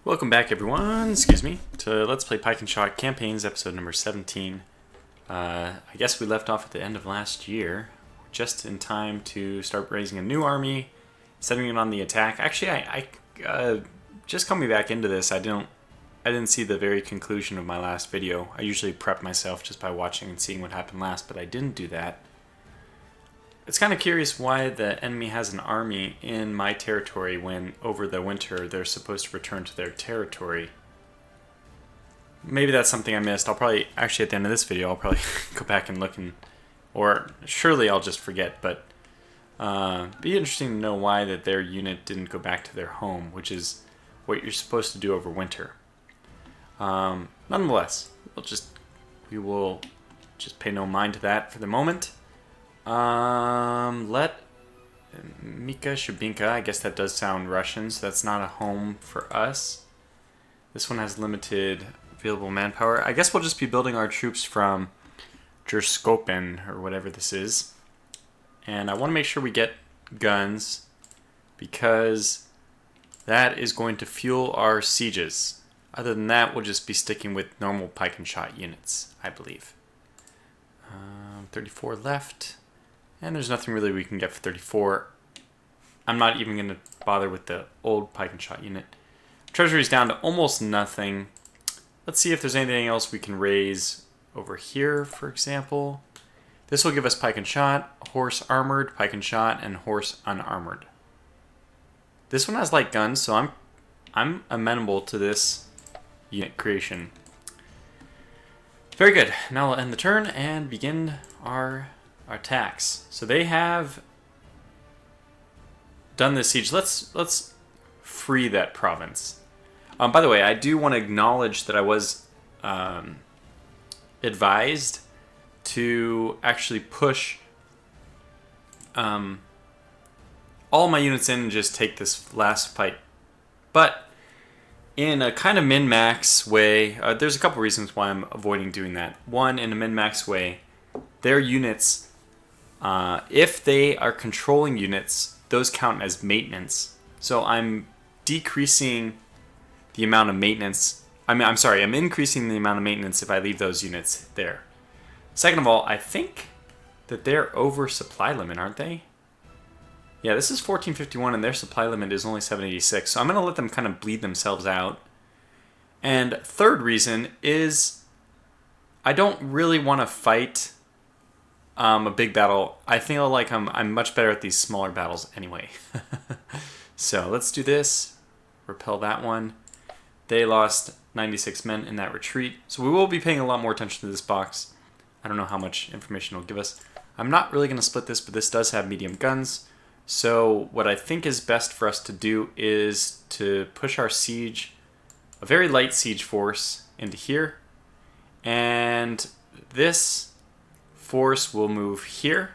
Welcome back, everyone, to Let's Play Pike and Shot Campaigns, episode number 17. I guess we left off at the end of last year, just in time to start raising a new army, setting it on the attack. Actually, I just coming back into this, I didn't see the very conclusion of my last video. I usually prep myself just by watching and seeing what happened last, but I didn't do that. It's kind of curious why the enemy has an army in my territory when over the winter they're supposed to return to their territory. Maybe that's something I missed. I'll probably, actually at the end of this video, I'll probably go back and look or surely I'll just forget, but be interesting to know why that their unit didn't go back to their home, which is what you're supposed to do over winter. Nonetheless, we will just pay no mind to that for the moment. Let Mika Shubinka, I guess that does sound Russian, so that's not a home for us. This one has limited available manpower. I guess we'll just be building our troops from Jerskopen, or whatever this is. And I want to make sure we get guns, because that is going to fuel our sieges. Other than that, we'll just be sticking with normal pike and shot units, I believe. 34 left. And there's nothing really we can get for 34. I'm not even going to bother with the old pike and shot unit. Treasury's down to almost nothing. Let's see if there's anything else we can raise over here, for example. This will give us pike and shot, horse armored, pike and shot, and horse unarmored. This one has light guns, so I'm amenable to this unit creation. Very good. Now we'll end the turn and begin our attacks. So they have done this siege. Let's free that province. By the way, I do want to acknowledge that I was advised to actually push all my units in and just take this last fight. But in a kind of min-max way, there's a couple reasons why I'm avoiding doing that. One, in a min-max way, their units, if they are controlling units, those count as maintenance. So I'm decreasing the amount of maintenance. I'm increasing the amount of maintenance if I leave those units there. Second of all, I think that they're over supply limit, aren't they? Yeah, this is 1451 and their supply limit is only 786. So I'm going to let them kind of bleed themselves out. And third reason is I don't really want to fight a big battle. I feel like I'm much better at these smaller battles anyway. So let's do this. Repel that one. They lost 96 men in that retreat. So we will be paying a lot more attention to this box. I don't know how much information it'll give us. I'm not really going to split this, but this does have medium guns. So what I think is best for us to do is to push our siege, a very light siege force, into here. And this force will move here.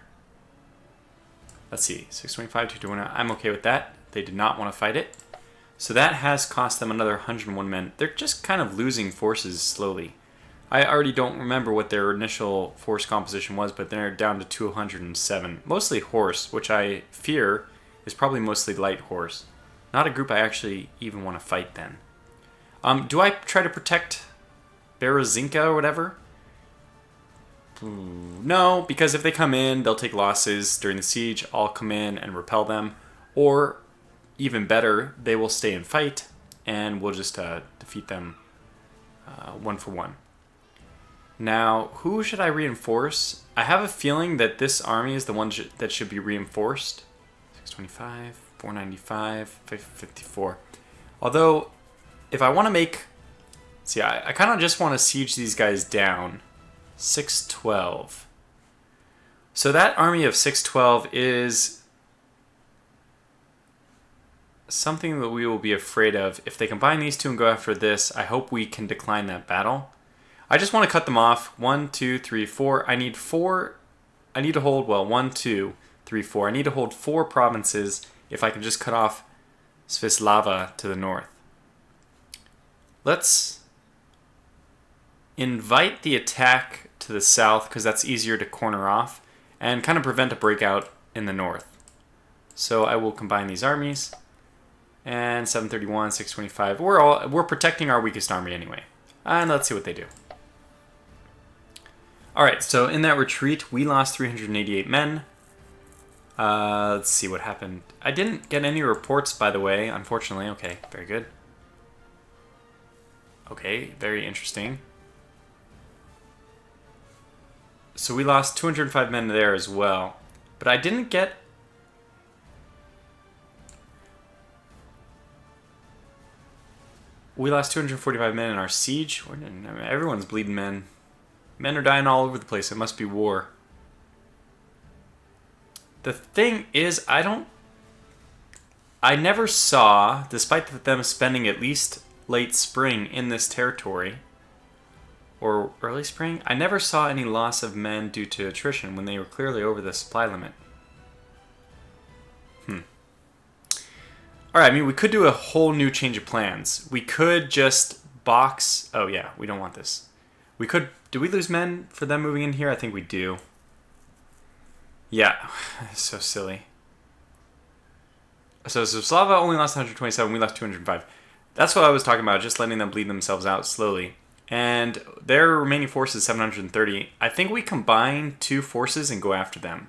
Let's see, 625, 221. I'm okay with that. They did not want to fight it. So that has cost them another 101 men. They're just kind of losing forces slowly. I already don't remember what their initial force composition was, but they're down to 207. Mostly horse, which I fear is probably mostly light horse. Not a group I actually even want to fight then. Do I try to protect Berezinka or whatever? No, because if they come in, they'll take losses during the siege. I'll come in and repel them. Or, even better, they will stay and fight, and we'll just defeat them one for one. Now, who should I reinforce? I have a feeling that this army is the one that should be reinforced. 625, 495, 554. Although, if I want to make... See, I kind of just want to siege these guys down. 612. So that army of 612 is something that we will be afraid of. If they combine these two and go after this, I hope we can decline that battle. I just want to cut them off. 1, 2, 3, 4. I need 4. I need to hold, 1, 2, 3, 4. I need to hold 4 provinces if I can just cut off Svislava to the north. Let's invite the attack to the south because that's easier to corner off and kind of prevent a breakout in the north. So I will combine these armies And 731, 625. We're protecting our weakest army anyway. And let's see what they do. Alright, so in that retreat, we lost 388 men. Let's see what happened. I didn't get any reports, by the way, unfortunately. Okay, very good. Okay, very interesting. So we lost 205 men there as well. But I didn't get... We lost 245 men in our siege. I mean, everyone's bleeding men. Men are dying all over the place. It must be war. The thing is, I never saw, despite them spending at least late spring in this territory, or early spring, I never saw any loss of men due to attrition when they were clearly over the supply limit. Alright, I mean, we could do a whole new change of plans. We could just box... Oh, yeah, we don't want this. We could... Do we lose men for them moving in here? I think we do. Yeah, so silly. So Slava only lost 127, we lost 205. That's what I was talking about, just letting them bleed themselves out slowly. And their remaining force is 730. I think we combine two forces and go after them.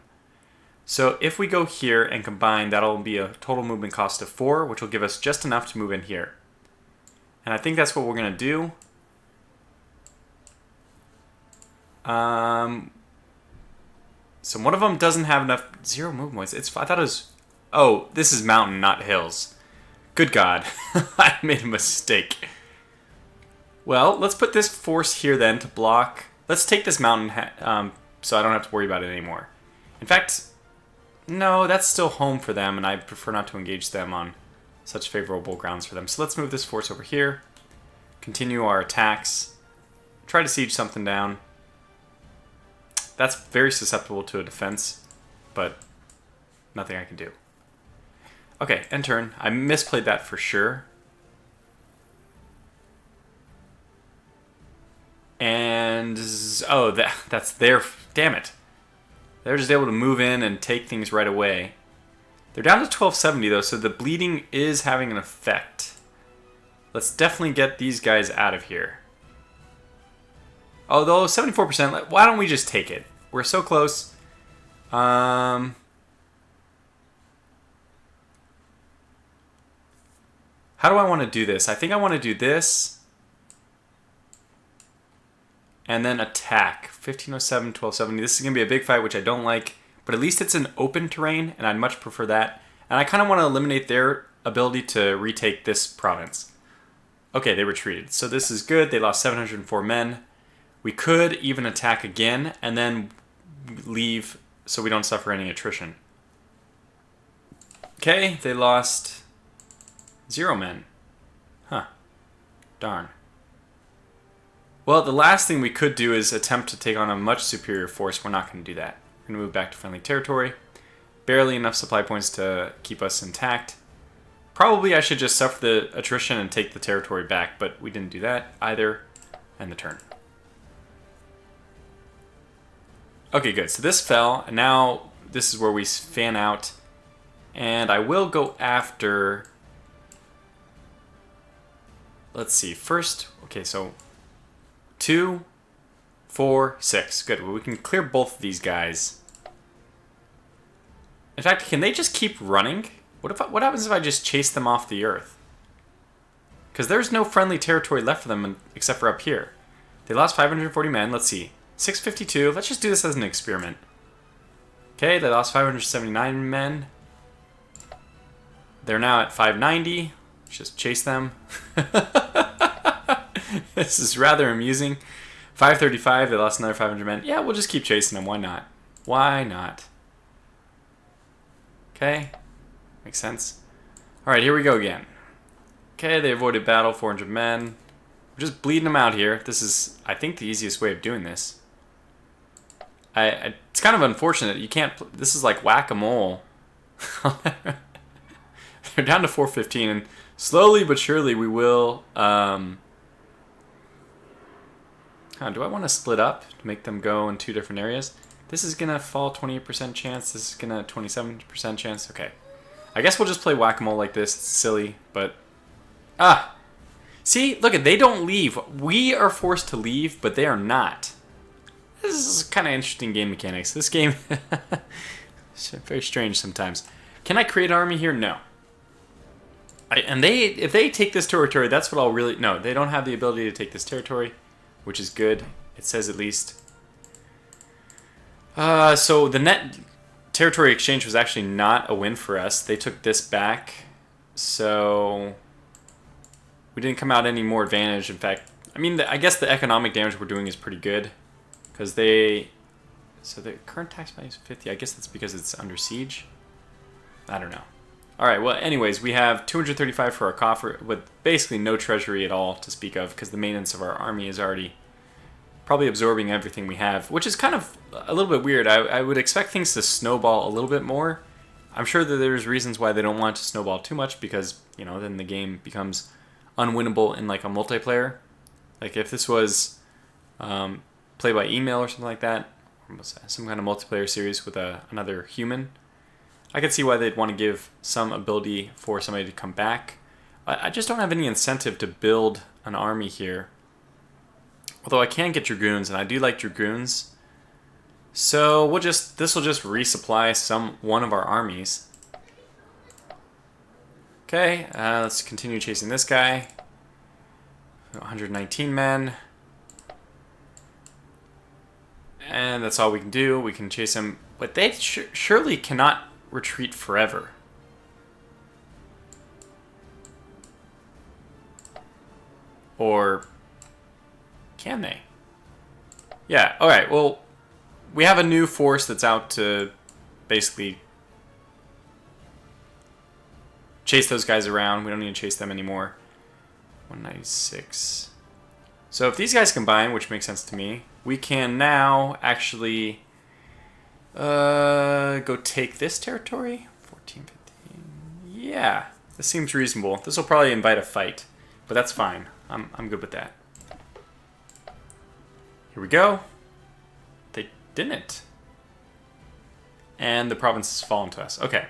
So if we go here and combine, that'll be a total movement cost of 4, which will give us just enough to move in here. And I think that's what we're going to do. So one of them doesn't have enough... 0 movement. I thought it was... Oh, this is mountain, not hills. Good God. I made a mistake. Well, let's put this force here then to block... Let's take this mountain so I don't have to worry about it anymore. In fact, no, that's still home for them, and I prefer not to engage them on such favorable grounds for them. So let's move this force over here. Continue our attacks. Try to siege something down. That's very susceptible to a defense, but nothing I can do. Okay, end turn. I misplayed that for sure. And... Oh, that's their... Damn it. They're just able to move in and take things right away. They're down to 1270, though, so the bleeding is having an effect. Let's definitely get these guys out of here. Although 74%, why don't we just take it? We're so close. How do I want to do this? I think I want to do this. And then attack. 1507, 1270. This is going to be a big fight, which I don't like. But at least it's an open terrain, and I'd much prefer that. And I kind of want to eliminate their ability to retake this province. Okay, they retreated. So this is good. They lost 704 men. We could even attack again and then leave so we don't suffer any attrition. Okay, they lost 0 men. Huh. Darn. Well, the last thing we could do is attempt to take on a much superior force. We're not going to do that. We're going to move back to friendly territory. Barely enough supply points to keep us intact. Probably I should just suffer the attrition and take the territory back, but we didn't do that either. End the turn. Okay, good. So this fell, and now this is where we fan out. And I will go after... Let's see. First, okay, so 2, 4, 6. Good. Well, we can clear both of these guys. In fact, can they just keep running? What happens if I just chase them off the earth? Because there's no friendly territory left for them except for up here. They lost 540 men. Let's see. 652. Let's just do this as an experiment. Okay, they lost 579 men. They're now at 590. Let's just chase them. This is rather amusing. 535. They lost another 500 men. Yeah, we'll just keep chasing them. Why not? Why not? Okay. Makes sense. Alright, here we go again. Okay, they avoided battle. 400 men. We're just bleeding them out here. This is, I think, the easiest way of doing this. It's kind of unfortunate. You can't... This is like whack-a-mole. They're down to 415, and slowly but surely we will... do I want to split up to make them go in 2 different areas? This is going to fall 28% chance. This is going to 27% chance. Okay. I guess we'll just play whack-a-mole like this. It's silly, but... Ah! See? Look, they don't leave. We are forced to leave, but they are not. This is kind of interesting game mechanics. This game... It's very strange sometimes. Can I create an army here? No. If they take this territory, that's what I'll really... No, they don't have the ability to take this territory, which is good. It says at least. So the net territory exchange was actually not a win for us. They took this back, so we didn't come out any more advantage. In fact, I mean, I guess the economic damage we're doing is pretty good, because they... So the current tax value is 50. I guess that's because it's under siege. I don't know. All right, well, anyways, we have 235 for our coffer, with basically no treasury at all to speak of, because the maintenance of our army is already probably absorbing everything we have, which is kind of a little bit weird. I would expect things to snowball a little bit more. I'm sure that there's reasons why they don't want to snowball too much, because, you know, then the game becomes unwinnable in, like, a multiplayer. Like, if this was play by email or something like that, some kind of multiplayer series with another human, I could see why they'd want to give some ability for somebody to come back. I just don't have any incentive to build an army here. Although I can get dragoons, and I do like dragoons. So this will just resupply one of our armies. Okay, let's continue chasing this guy. 119 men. And that's all we can do. We can chase him, but they surely cannot retreat forever. Or can they? Yeah, alright, well, we have a new force that's out to basically chase those guys around. We don't need to chase them anymore. 196. So if these guys combine, which makes sense to me, we can now actually go take this territory. 14, 15. Yeah, this seems reasonable. This will probably invite a fight, but that's fine. I'm good with that. Here we go. They didn't. And the province has fallen to us. Okay.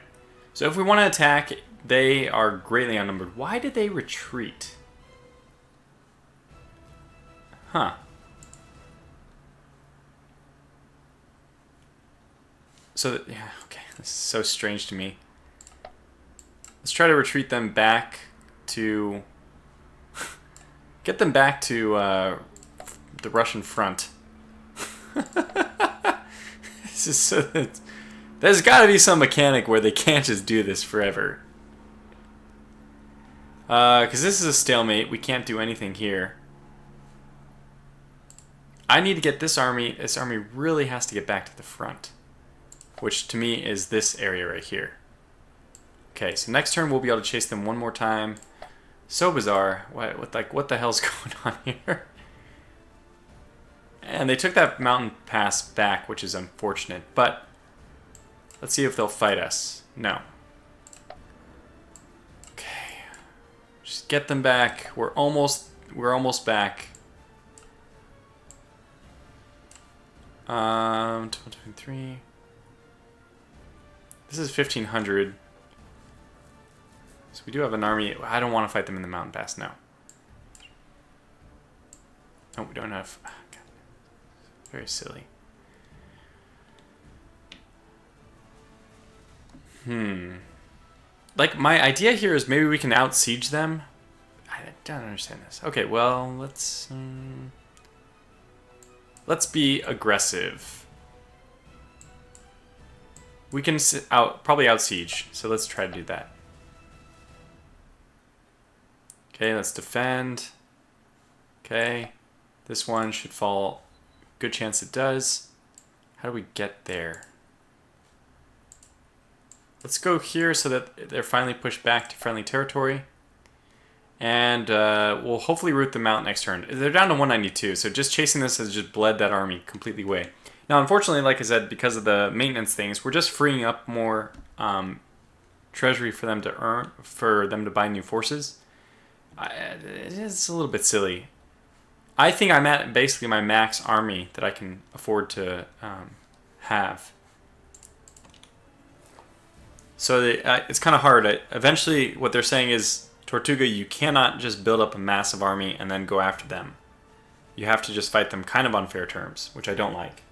So if we want to attack, they are greatly outnumbered. Why did they retreat? Huh. So, yeah, okay. This is so strange to me. Let's try to retreat them back to... Get them back to the Russian front. This is so... There's got to be some mechanic where they can't just do this forever. Because this is a stalemate. We can't do anything here. I need to get this army. This army really has to get back to the front, which to me is this area right here. Okay, so next turn we'll be able to chase them one more time. So bizarre. What the hell's going on here? And they took that mountain pass back, which is unfortunate. But let's see if they'll fight us. No. Okay. Just get them back. We're almost back. 23. This is 1500. So we do have an army. I don't want to fight them in the mountain pass now. No, we don't have... God. Very silly. Like, my idea here is maybe we can out-siege them. I don't understand this. Okay, well, let's be aggressive. We can probably out-siege, so let's try to do that. Okay, let's defend. Okay, this one should fall. Good chance it does. How do we get there? Let's go here so that they're finally pushed back to friendly territory. And we'll hopefully root them out next turn. They're down to 192, so just chasing this has just bled that army completely away. Now, unfortunately, like I said, because of the maintenance things, we're just freeing up more treasury for them to earn, for them to buy new forces. It is a little bit silly. I think I'm at basically my max army that I can afford to have. So it's kind of hard. Eventually, what they're saying is, Tortuga, you cannot just build up a massive army and then go after them. You have to just fight them kind of on fair terms, which I don't like.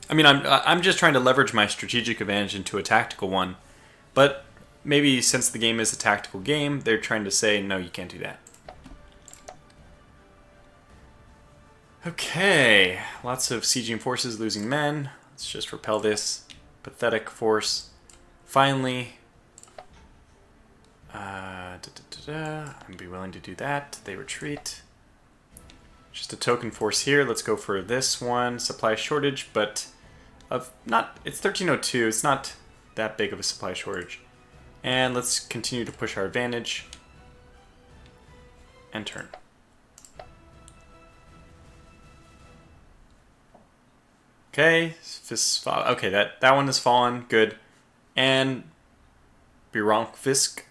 I mean, I'm just trying to leverage my strategic advantage into a tactical one, but maybe since the game is a tactical game, they're trying to say, no, you can't do that. Okay, lots of sieging forces losing men. Let's just repel this pathetic force. Finally, I'd be willing to do that. They retreat. Just a token force here. Let's go for this one. Supply shortage, but it's 1302. It's not that big of a supply shortage. And let's continue to push our advantage. And turn. Okay, okay, that one has fallen. Good. And Biarovisk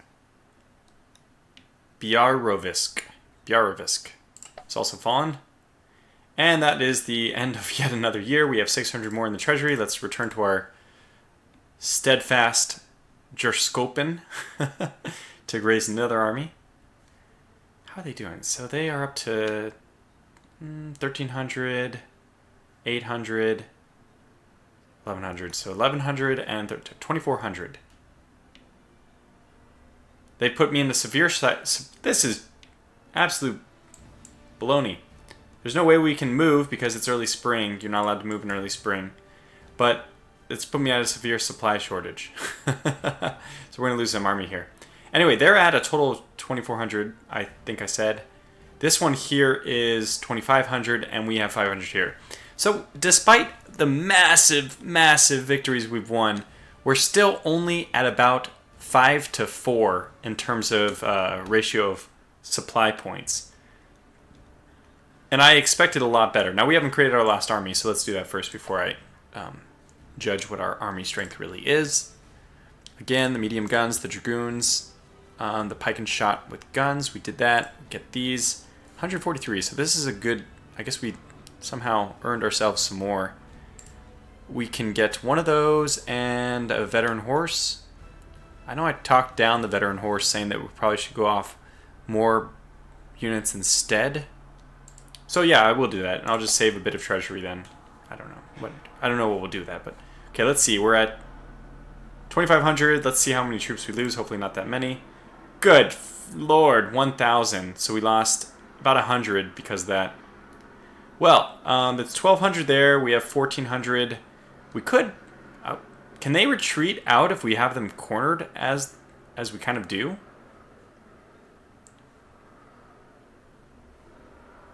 it's also fallen. And that is the end of yet another year. We have 600 more in the treasury. Let's return to our steadfast Jerskopen to raise another army. How are they doing? So they are up to 1,300, 800, 1,100. So 1,100 and 2,400. They put me in the severe side. This is absolute baloney. There's no way we can move because it's early spring. You're not allowed to move in early spring. But it's put me at a severe supply shortage. So we're going to lose some army here. Anyway, they're at a total of 2,400, I think I said. This one here is 2,500, and we have 500 here. So despite the massive, massive victories we've won, we're still only at about 5 to 4 in terms of ratio of supply points. And I expected a lot better. Now, we haven't created our last army, so let's do that first before I judge what our army strength really is. Again, the medium guns, the dragoons, the pike and shot with guns. We did that. Get these. 143. So this is a good... I guess we somehow earned ourselves some more. We can get one of those and a veteran horse. I know I talked down the veteran horse, saying that we probably should go off more units instead. So yeah, I will do that, and I'll just save a bit of treasury then. I don't know what we'll do with that, but okay. Let's see. We're at 2,500. Let's see how many troops we lose. Hopefully not that many. Good Lord, 1,000. So we lost about 100 because of that. Well, it's 1,200 there. We have 1,400. We could. Can they retreat out if we have them cornered as we kind of do?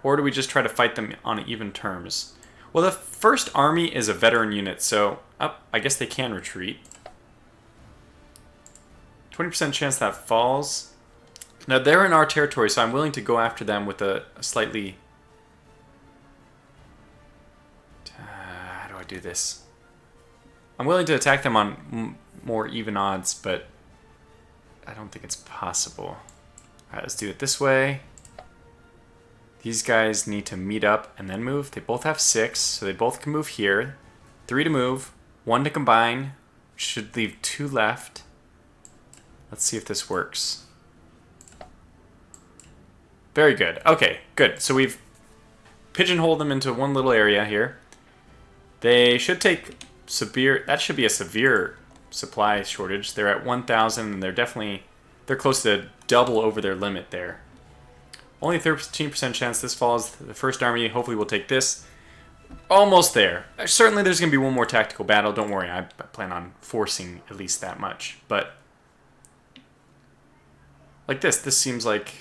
Or do we just try to fight them on even terms? Well, the first army is a veteran unit, so I guess they can retreat. 20% chance that falls. Now, they're in our territory, so I'm willing to go after them with a slightly... how do I do this? I'm willing to attack them on more even odds, but I don't think it's possible. Alright, let's do it this way. These guys need to meet up and then move. They both have 6, so they both can move here. 3 to move, 1 to combine. Should leave 2 left. Let's see if this works. Very good. Okay, good. So we've pigeonholed them into one little area here. They should take severe... That should be a severe supply shortage. They're at 1,000, and they're close to double over their limit there. Only 13% chance this falls. The first army, hopefully we'll take this. Almost there. Certainly there's going to be one more tactical battle. Don't worry, I plan on forcing at least that much. But like this seems like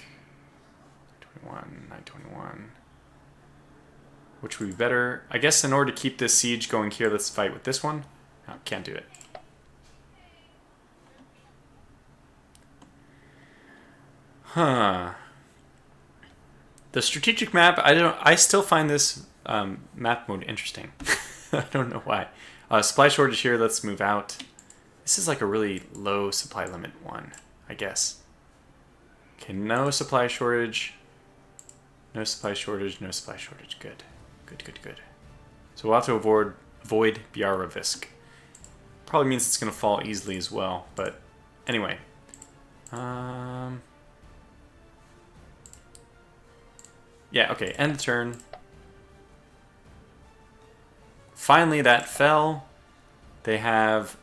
21, 921. Which would be better. I guess in order to keep this siege going here, let's fight with this one. No, can't do it. Huh. The strategic map, I still find this map mode interesting. I don't know why. Supply shortage here, let's move out. This is like a really low supply limit one, I guess. Okay, no supply shortage. No supply shortage, no supply shortage. Good. Good, good, good. So we'll have to avoid Biarovisk. probably means it's going to fall easily as well. But anyway. Yeah, okay, end the turn. Finally, that fell. They have...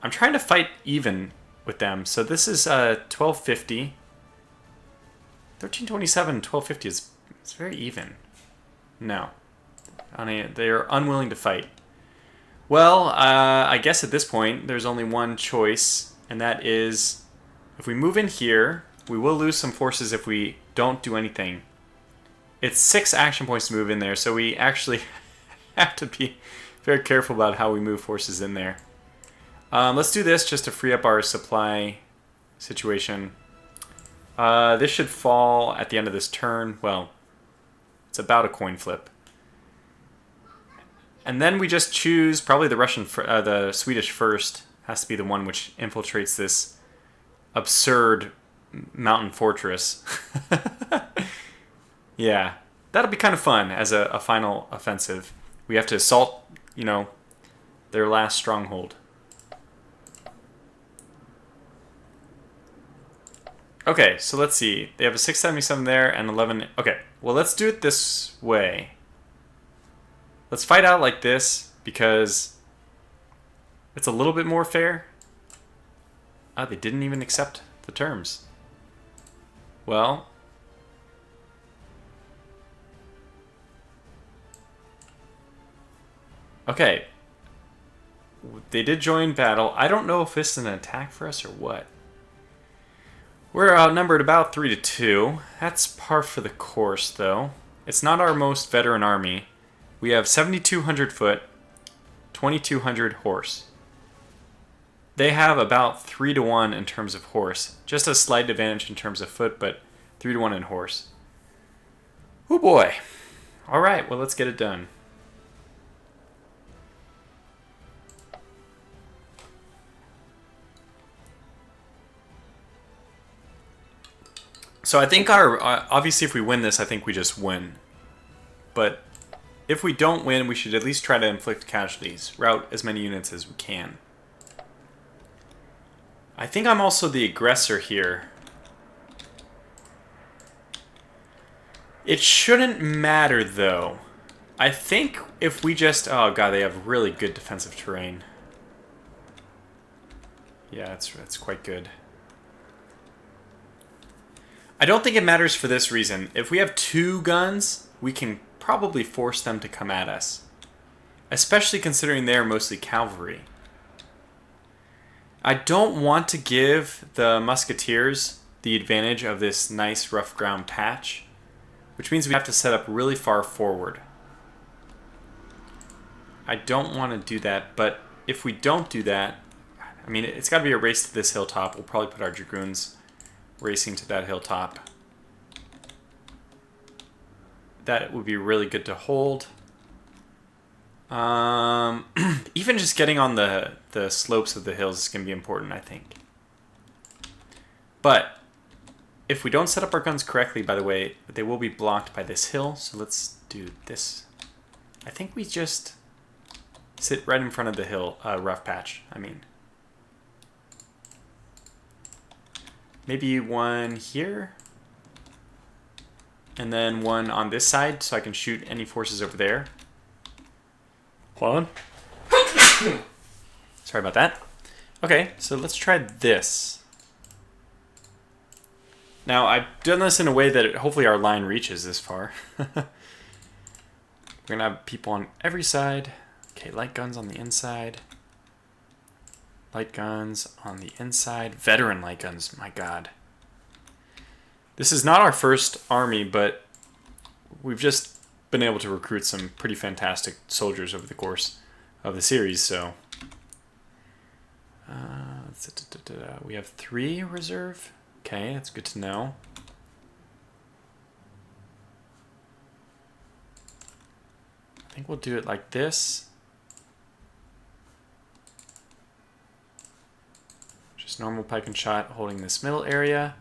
I'm trying to fight even with them. So this is 1250. 1327, 1250 is it's very even. No. They're unwilling to fight. Well, I guess at this point, there's only one choice, and that is if we move in here, we will lose some forces if we don't do anything. It's 6 action points to move in there, so we actually have to be very careful about how we move forces in there. Let's do this just to free up our supply situation. This should fall at the end of this turn. Well, it's about a coin flip. And then we just choose probably the Swedish first has to be the one which infiltrates this absurd mountain fortress. Yeah, that'll be kind of fun as a final offensive. We have to assault, you know, their last stronghold. Okay, so let's see. They have a 677 there and 11. Okay, well, let's do it this way. Let's fight out like this because it's a little bit more fair. Ah, they didn't even accept the terms. Well, okay. They did join battle. I don't know if this is an attack for us or what. We're outnumbered about 3-2. That's par for the course, though. It's not our most veteran army. We have 7,200 foot, 2,200 horse. They have about 3-1 in terms of horse. Just a slight advantage in terms of foot, but 3-1 in horse. Oh boy. All right, well, let's get it done. So I think obviously if we win this, I think we just win. But if we don't win, we should at least try to inflict casualties. Rout as many units as we can. I think I'm also the aggressor here. It shouldn't matter though. I think if we just... Oh god, they have really good defensive terrain. Yeah, it's quite good. I don't think it matters for this reason. If we have 2 guns, we can probably force them to come at us. Especially considering they're mostly cavalry. I don't want to give the musketeers the advantage of this nice rough ground patch, which means we have to set up really far forward. I don't want to do that, but if we don't do that, I mean, it's got to be a race to this hilltop. We'll probably put our dragoons racing to that hilltop. That would be really good to hold. Even just getting on the slopes of the hills is going to be important, I think. But if we don't set up our guns correctly, by the way, they will be blocked by this hill. So let's do this. I think we just sit right in front of the hill, rough patch, I mean. Maybe one here. And then one on this side so I can shoot any forces over there. Hold on. Sorry about that. Okay, so let's try this. Now, I've done this in a way that hopefully our line reaches this far. We're going to have people on every side. Okay, light guns on the inside. Light guns on the inside. Veteran light guns, my god. This is not our first army, but we've just been able to recruit some pretty fantastic soldiers over the course of the series, so... we have 3 reserve. Okay, that's good to know. I think we'll do it like this. Just normal pike and shot holding this middle area.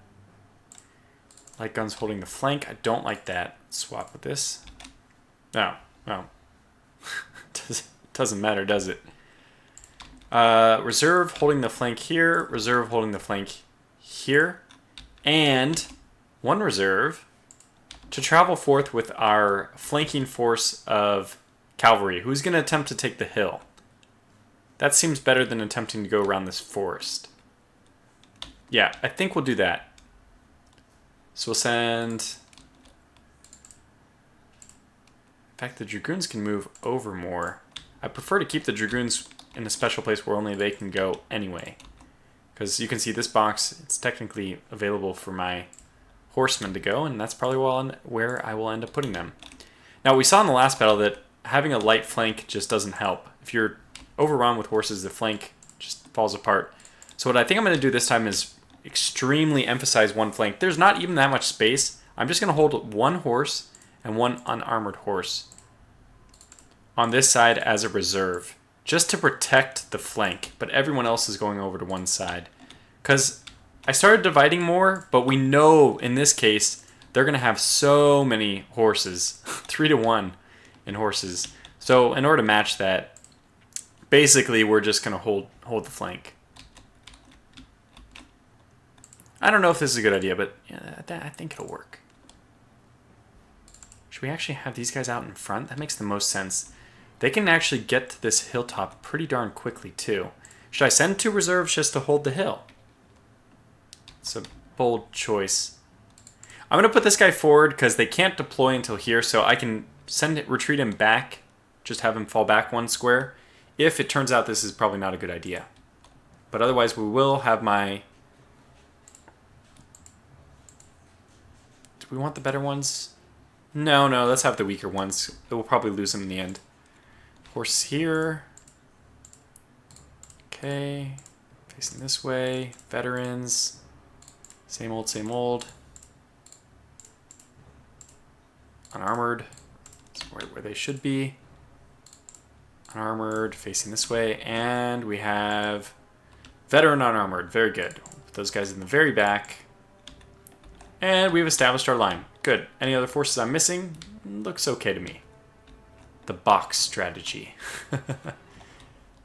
Light guns holding the flank. I don't like that. Swap with this. No, no. Doesn't matter, does it? Reserve holding the flank here, reserve holding the flank here, and one reserve to travel forth with our flanking force of cavalry, who's going to attempt to take the hill. That seems better than attempting to go around this forest. Yeah, I think we'll do that. So we'll send... In fact, the Dragoons can move over more. I prefer to keep the Dragoons in a special place where only they can go anyway. Because you can see this box, it's technically available for my horsemen to go, and that's probably where I will end up putting them. Now, we saw in the last battle that having a light flank just doesn't help. If you're overrun with horses, the flank just falls apart. So what I think I'm going to do this time is extremely emphasize one flank. There's not even that much space. I'm just going to hold one horse and one unarmored horse on this side as a reserve, just to protect the flank, but everyone else is going over to one side. Because I started dividing more, but we know in this case they're going to have so many horses, 3-to-1 in horses. So in order to match that, basically we're just going to hold the flank. I don't know if this is a good idea, but yeah, I think it'll work. Should we actually have these guys out in front? That makes the most sense. They can actually get to this hilltop pretty darn quickly, too. Should I send 2 reserves just to hold the hill? It's a bold choice. I'm going to put this guy forward because they can't deploy until here, so I can retreat him back, just have him fall back 1 square, if it turns out this is probably not a good idea. But otherwise, we will have my... Do we want the better ones? No, let's have the weaker ones. We'll probably lose them in the end. Horse here. Okay. Facing this way. Veterans. Same old, same old. Unarmored. That's where they should be. Unarmored. Facing this way. And we have veteran unarmored. Very good. Put those guys in the very back. And we've established our line. Good. Any other forces I'm missing? Looks okay to me. The box strategy.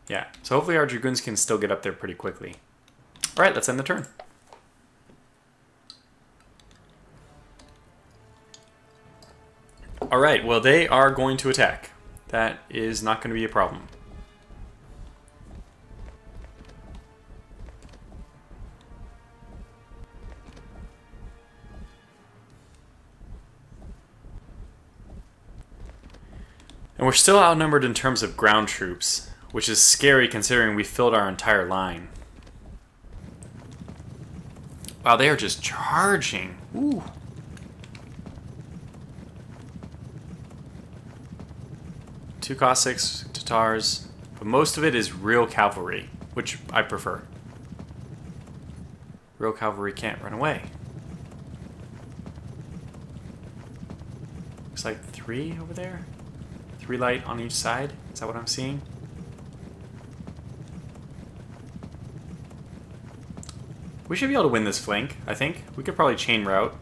Yeah, so hopefully our Dragoons can still get up there pretty quickly. All right, let's end the turn. All right, well, they are going to attack. That is not going to be a problem. And we're still outnumbered in terms of ground troops, which is scary considering we filled our entire line. Wow, they are just charging. Ooh. Two Cossacks, Tatars, but most of it is real cavalry, which I prefer. Real cavalry can't run away. Looks like 3 over there. 3 light on each side. Is that what I'm seeing? We should be able to win this flank, I think. We could probably chain route.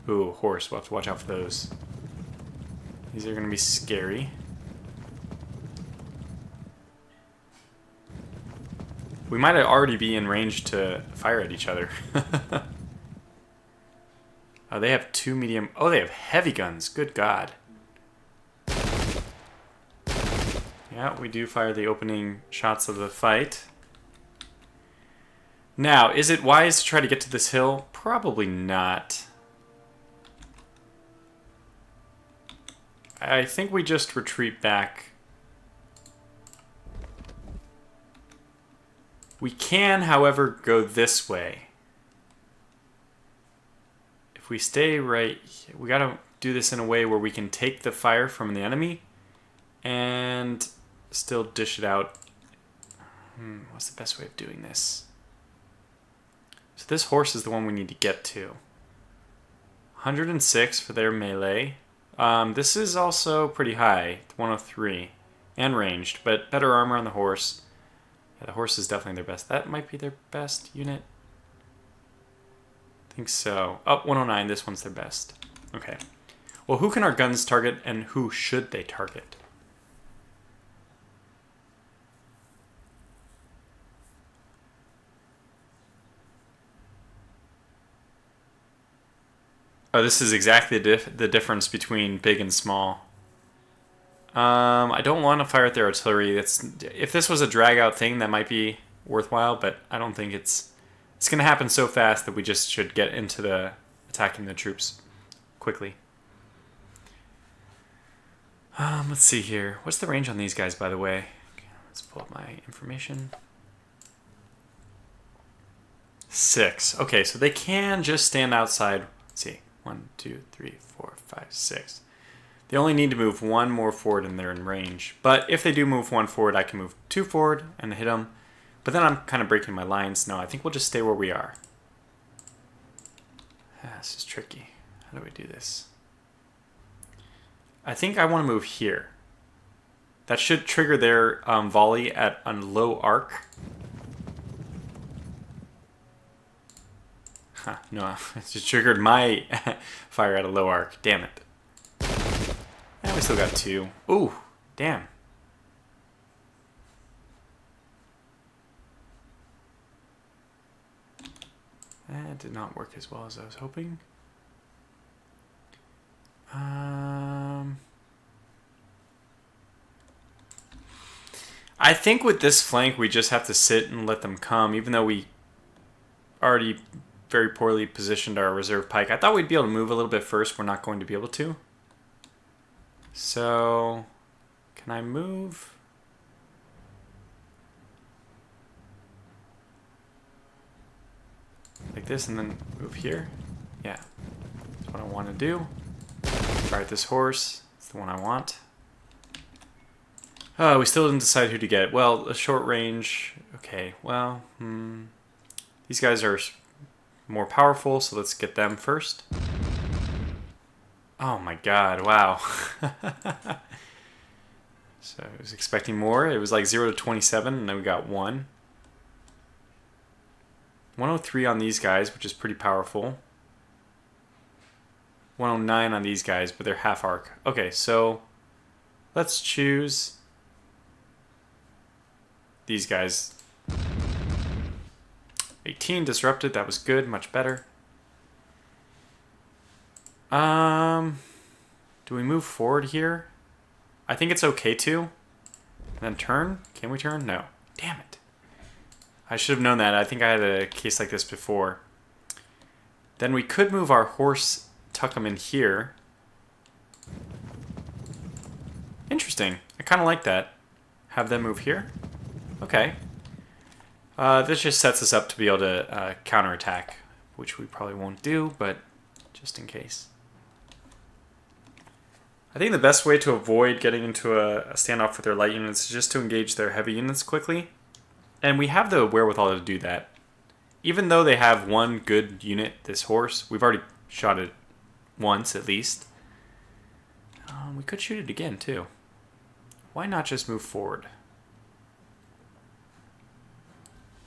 Ooh, horse. We'll have to watch out for those. These are going to be scary. We might already be in range to fire at each other. Oh, they have 2 medium... Oh, they have heavy guns. Good God. Yeah, we do fire the opening shots of the fight. Now, is it wise to try to get to this hill? Probably not. I think we just retreat back. We can, however, go this way. If we stay right, we gotta do this in a way where we can take the fire from the enemy and still dish it out. What's the best way of doing this? So this horse is the one we need to get to. 106 for their melee. This is also pretty high, 103, and ranged, but better armor on the horse. Yeah, the horse is definitely their best. That might be their best unit. I think so. Oh, 109, this one's their best. Okay. Well, who can our guns target, and who should they target? Oh, this is exactly the difference between big and small. I don't want to fire at their artillery. If this was a drag out thing, that might be worthwhile, but I don't think it's going to happen so fast that we just should get into the attacking the troops quickly. Let's see here. What's the range on these guys, by the way? Okay, let's pull up my information. 6. Okay, so they can just stand outside. Let's see. 1, 2, 3, 4, 5, 6. They only need to move 1 more forward and they're in range. But if they do move 1 forward, I can move 2 forward and hit them. But then I'm kind of breaking my lines. No, I think we'll just stay where we are. This is tricky. How do we do this? I think I want to move here. That should trigger their volley at a low arc. Huh, no, it just triggered my fire at a low arc. Damn it. And we still got 2. Ooh, damn. That did not work as well as I was hoping. I think with this flank, we just have to sit and let them come, even though we already very poorly positioned our reserve pike. I thought we'd be able to move a little bit first. We're not going to be able to. So, can I move? Like this and then move here? Yeah, that's what I want to do. Fire at this horse. It's the one I want. Oh, we still didn't decide who to get. Well, a short range. Okay, well, these guys are more powerful, so let's get them first. Oh my god, wow. So I was expecting more. It was like 0 to 27, and then we got 1. 103 on these guys, which is pretty powerful. 109 on these guys, but they're half arc. Okay, so let's choose these guys. 18 disrupted, that was good, much better. Do we move forward here? I think it's okay to. And then turn? Can we turn? No. Damn it. I should have known that. I think I had a case like this before. Then we could move our horse, tuck them in here. Interesting. I kind of like that. Have them move here. Okay. This just sets us up to be able to counterattack, which we probably won't do, but just in case. I think the best way to avoid getting into a standoff with their light units is just to engage their heavy units quickly. And we have the wherewithal to do that. Even though they have one good unit, this horse, we've already shot it once at least. We could shoot it again too. Why not just move forward?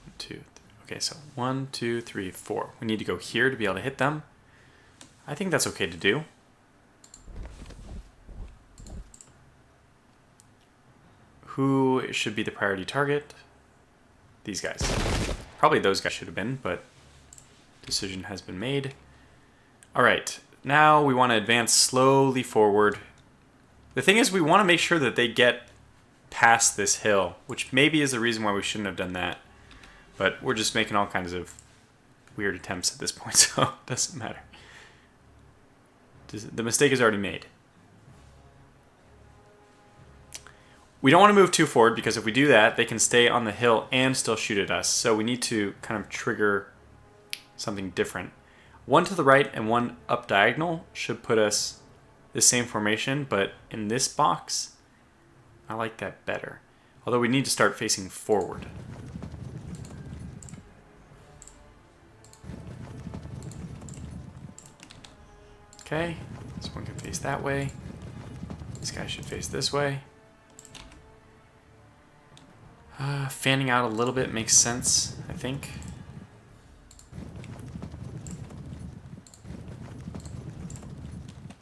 1, 2, okay, so 1, 2, 3, 4. We need to go here to be able to hit them. I think that's okay to do. Who should be the priority target? These guys. Probably those guys should have been, but decision has been made. All right, now we want to advance slowly forward. The thing is, we want to make sure that they get past this hill, which maybe is the reason why we shouldn't have done that. But we're just making all kinds of weird attempts at this point, so it doesn't matter. The mistake is already made. We don't want to move too forward, because if we do that, they can stay on the hill and still shoot at us. So we need to kind of trigger something different. 1 to the right and 1 up diagonal should put us the same formation, but in this box, I like that better. Although we need to start facing forward. Okay, this one can face that way. This guy should face this way. Fanning out a little bit makes sense, I think.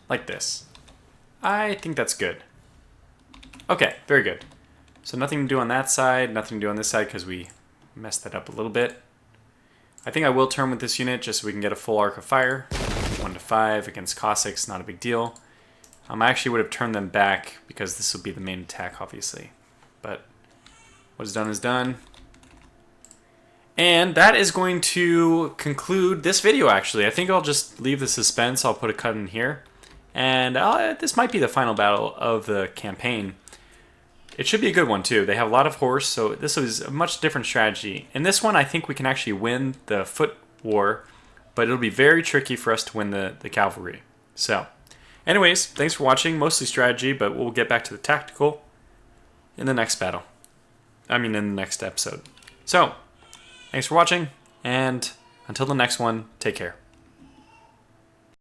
Like this. I think that's good. Okay, very good. So nothing to do on that side, nothing to do on this side because we messed that up a little bit. I think I will turn with this unit just so we can get a full arc of fire. 1 to 5 against Cossacks, not a big deal. I actually would have turned them back because this would be the main attack, obviously. But what is done is done. And that is going to conclude this video, actually. I think I'll just leave the suspense. I'll put a cut in here. And this might be the final battle of the campaign. It should be a good one, too. They have a lot of horse, so this is a much different strategy. In this one, I think we can actually win the foot war, but it'll be very tricky for us to win the cavalry. So, anyways, thanks for watching. Mostly strategy, but we'll get back to the tactical in the next battle. I mean, in the next episode. So, thanks for watching, and until the next one, take care.